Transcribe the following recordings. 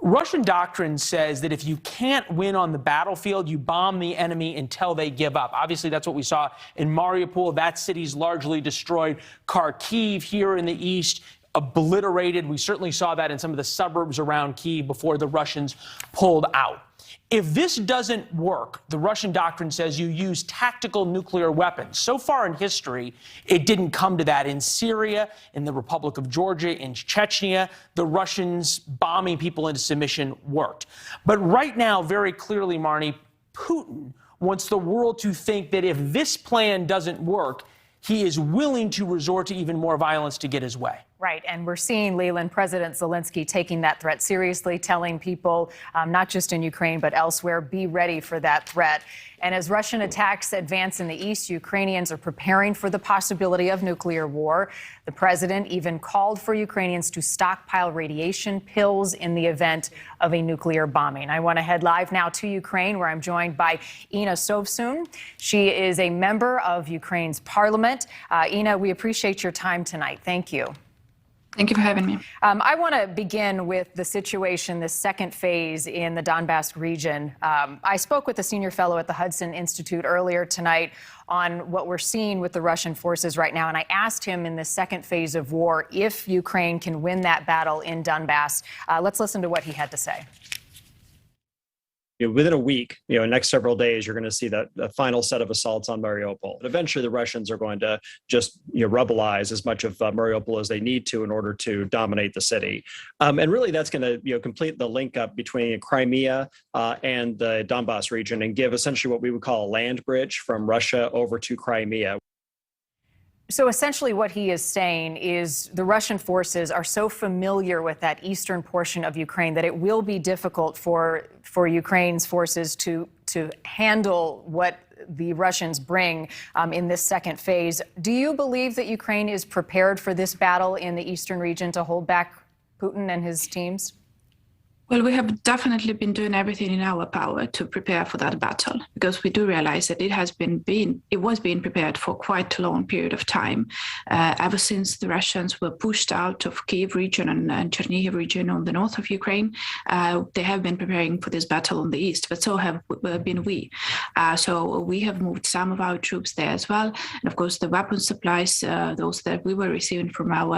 Russian doctrine says that if you can't win on the battlefield, you bomb the enemy until they give up. Obviously, that's what we saw in Mariupol. That city's largely destroyed. Kharkiv here in the east, obliterated. We certainly saw that in some of the suburbs around Kyiv before the Russians pulled out. If this doesn't work, the Russian doctrine says you use tactical nuclear weapons. So far in history, it didn't come to that. In Syria, in the Republic of Georgia, in Chechnya, the Russians bombing people into submission worked. But right now, very clearly, Marnie, Putin wants the world to think that if this plan doesn't work, he is willing to resort to even more violence to get his way. Right. And we're seeing, Leland, President Zelensky taking that threat seriously, telling people, not just in Ukraine, but elsewhere, be ready for that threat. And as Russian attacks advance in the east, Ukrainians are preparing for the possibility of nuclear war. The president even called for Ukrainians to stockpile radiation pills in the event of a nuclear bombing. I want to head live now to Ukraine, where I'm joined by Inna Sovsun. She is a member of Ukraine's parliament. Inna, we appreciate your time tonight. Thank you. Thank you for having me. I want to begin with the situation, this second phase in the Donbas region. I spoke with a senior fellow at the Hudson Institute earlier tonight on what we're seeing with the Russian forces right now. And I asked him in the second phase of war if Ukraine can win that battle in Donbas. Let's listen to what he had to say. Within a week, next several days, you're going to see the final set of assaults on Mariupol. Eventually, the Russians are going to just rebelize as much of Mariupol as they need to in order to dominate the city. And really, that's going to complete the link up between Crimea and the Donbas region and give essentially what we would call a land bridge from Russia over to Crimea. So essentially what he is saying is the Russian forces are so familiar with that eastern portion of Ukraine that it will be difficult for Ukraine's forces to handle what the Russians bring in this second phase. Do you believe that Ukraine is prepared for this battle in the eastern region to hold back Putin and his teams? Well, we have definitely been doing everything in our power to prepare for that battle, because we do realize that it was being prepared for quite a long period of time. Ever since the Russians were pushed out of Kyiv region and Chernihiv region on the north of Ukraine, they have been preparing for this battle on the east, but so have been we. So we have moved some of our troops there as well. And of course, the weapon supplies, those that we were receiving from our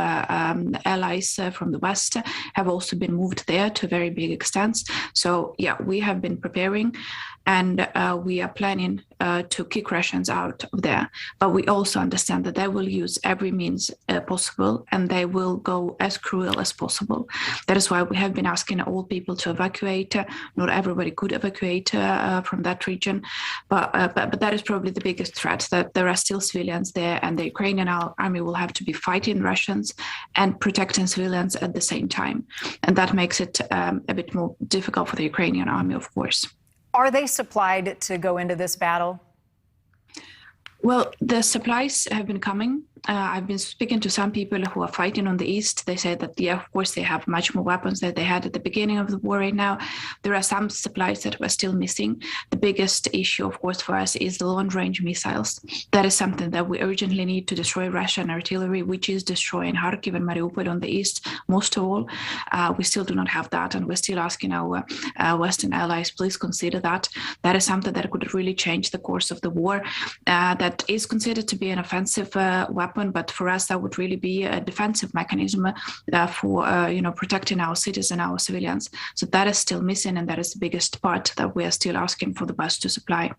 allies from the west, have also been moved there to a very big extent. So yeah, we have been preparing, and we are planning to kick Russians out of there. But we also understand that they will use every means possible, and they will go as cruel as possible. That is why we have been asking all people to evacuate. Not everybody could evacuate from that region, but that is probably the biggest threat, that there are still civilians there, and the Ukrainian army will have to be fighting Russians and protecting civilians at the same time. And that makes it a bit more difficult for the Ukrainian army, of course. Are they supplied to go into this battle? Well, the supplies have been coming. I've been speaking to some people who are fighting on the east. They say that, yeah, of course, they have much more weapons than they had at the beginning of the war. Right now, there are some supplies that were still missing. The biggest issue, of course, for us is the long-range missiles. That is something that we urgently need to destroy Russian artillery, which is destroying Kharkiv and Mariupol on the east, most of all. We still do not have that, and we're still asking our Western allies, please consider that. That is something that could really change the course of the war. That is considered to be an offensive weapon, but for us that would really be a defensive mechanism for protecting our cities and our civilians. So that is still missing, and that is the biggest part that we are still asking for the West to supply.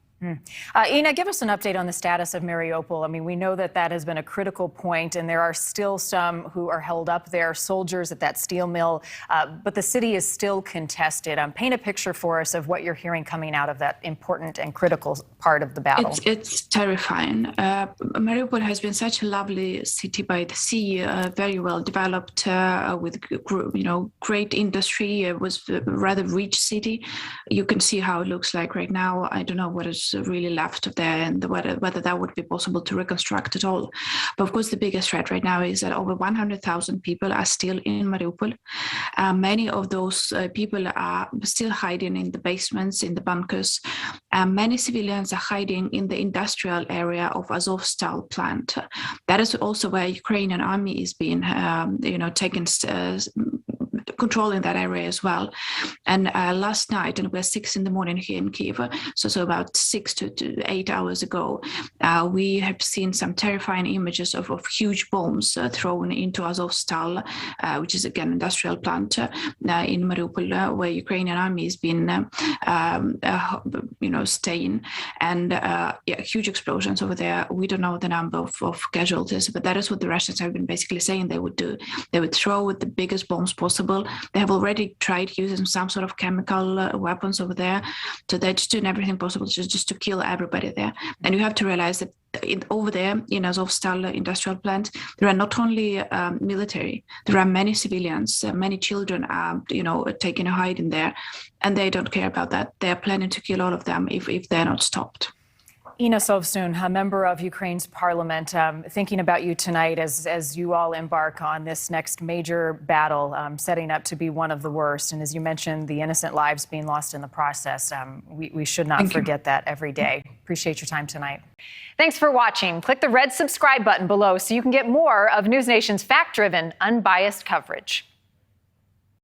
Inna, give us an update on the status of Mariupol. I mean, we know that that has been a critical point, and there are still some who are held up there, soldiers at that steel mill, but the city is still contested. Paint a picture for us of what you're hearing coming out of that important and critical part of the battle. It's terrifying. Mariupol has been such a lovely city by the sea, very well developed, with great industry. It was a rather rich city. You can see how it looks like right now. I don't know what is really left of there, and whether that would be possible to reconstruct at all. But of course, the biggest threat right now is that over 100,000 people are still in Mariupol. Many of those people are still hiding in the basements, in the bunkers. Many civilians are hiding in the industrial area of Azovstal plant. That is also where Ukrainian army is being, taken controlling that area as well. And last night, and we're 6 a.m. here in Kyiv, so about 6 to 8 hours ago, we have seen some terrifying images of huge bombs thrown into Azovstal, which is again industrial plant in Mariupol, where Ukrainian army has been, staying, and huge explosions over there. We don't know the number of casualties, but that is what the Russians have been basically saying they would do. They would throw with the biggest bombs possible. They have already tried using some sort of chemical weapons over there, so they're just doing everything possible just to kill everybody there. And you have to realize that over there in Azovstal industrial plant, there are not only military, there are many civilians, many children are, taking a hide in there, and they don't care about that. They are planning to kill all of them if they're not stopped. Inna Sovsun, a member of Ukraine's parliament, thinking about you tonight as you all embark on this next major battle, setting up to be one of the worst. And as you mentioned, the innocent lives being lost in the process. We should not forget that every day. Appreciate your time tonight. Thanks for watching. Click the red subscribe button below so you can get more of NewsNation's fact-driven, unbiased coverage.